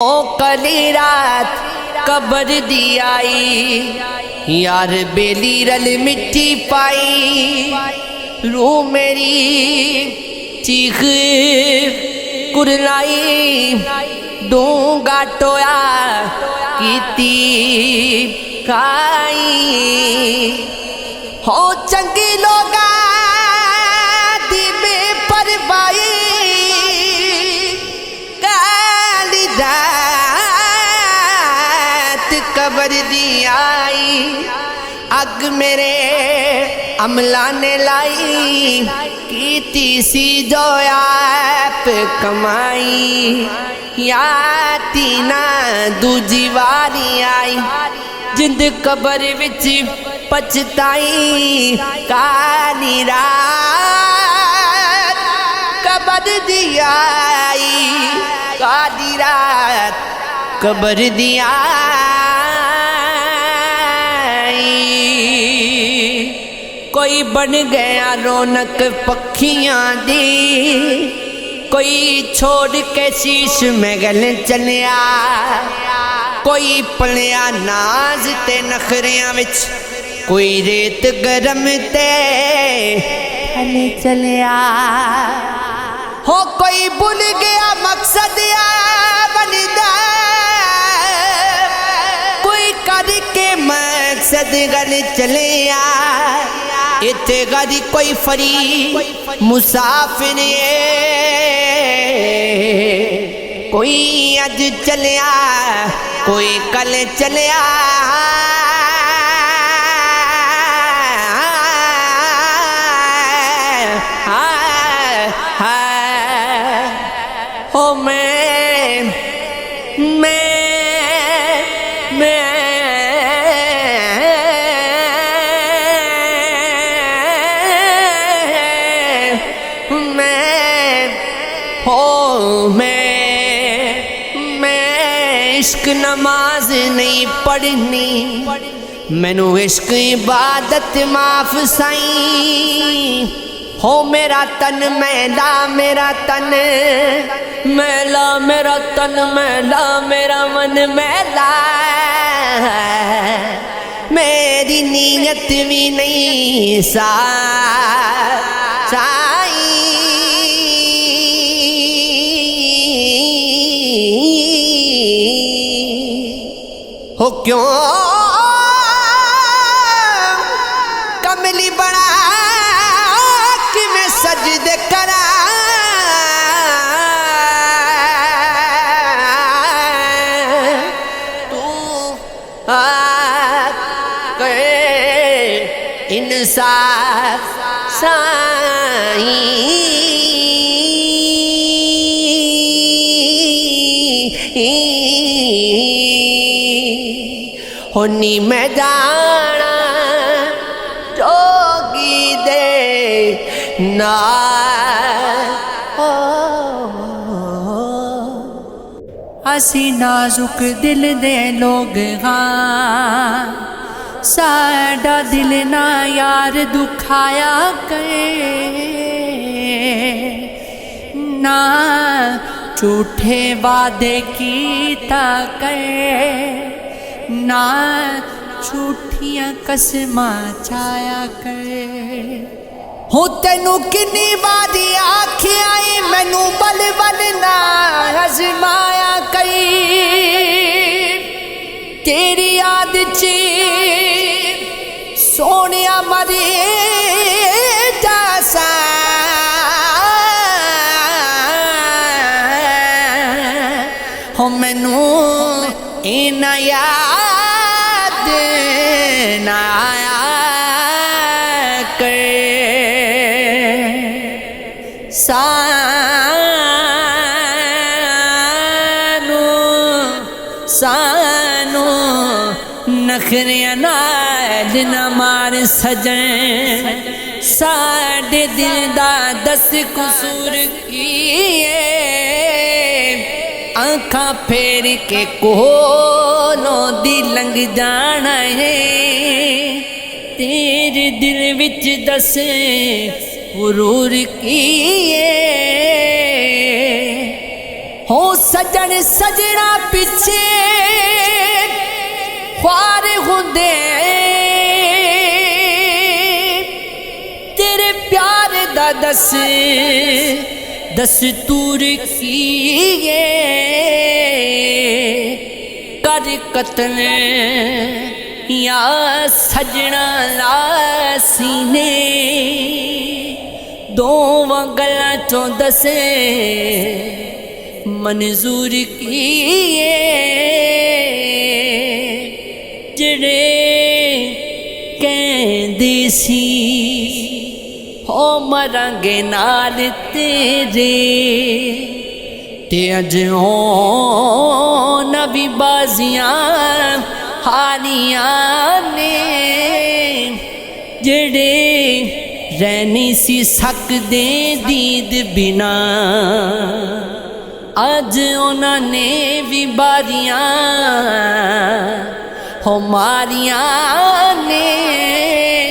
او کلی رات قبر دی آئی، یار بیلی رل مٹی پائی، روح میری چیخ کرلائی، ڈونگا ٹویا کیتی کھائی، ہو چنگی لوگا دی بے پروائی، کالی رات قبر دی آئی، اگ میرے عملہ نے لائی، کیتی سی جو آپ کمائی، یا تینا دوجی واری آئی، جند قبر وچ پچھتائی، کالی رات قبر دی آئی، کالی رات قبر دی آئی، کوئی بن گیا رونق پکھیاں دی، کوئی چھوڑ کے شیش محل چلیا، کوئی پلیا ناز تے نخریاں وچ، کوئی ریت گرم تے پھل چلیا، ہو کوئی بھول گیا مقصد یا بندا، کوئی کر کے مقصد گل چلیا، اتھے غری کوئی فری مسافر کوئی اج چلیا، کوئی کل چلیا، او میں عشق نماز نہیں پڑھنی، مینوں عشق عبادت معاف سائیں، ہو میرا تن میلا، میرا تن میلا، میرا تن میلا، میرا من میلا، میری نیت بھی نہیں ہو کیوں کملی بڑا کہ میں سجدے کرا، تو انصاف سائیں، ہونی میں جانا جوگی دے نال، اسی نازک دل دے لوگ ہاں، ساڈا دل نہ یار دکھایا کرے، نہ جھوٹے وعدے کیتا کرے، نہ جھوٹیاں قسماں چایا کرے، ہوں تینوں کنی باری آکھی آئی، مینوں بل بل نہ آزمایا کئی، تیری یاد چی سونیا مری جاسا، ہو مینوں اینا یاد نہ آیا سانو نخریاں نال نہ مار سجن، ساڈے دل دا دس قصور کیے، آنکھاں پھیر کے کولوں دی لنگ جانا ہے، تیرے دل وچ دس غرور کیے، ہو سجن سجنا پیچھے خوار ہوندے تیرے پیار دا دستور کیے کر قتل یا سجنا لا سینے دونوں گلاں چوں دسے منظور کیے جڑے کہندے سی ہو مراں گے نال تیرے تے اج ہونا بھی بازیاں ہاریاں نے جڑے رہنی سی سکدے دید بنا اج انہاں نے بھی باریاں ہو ماریاں نے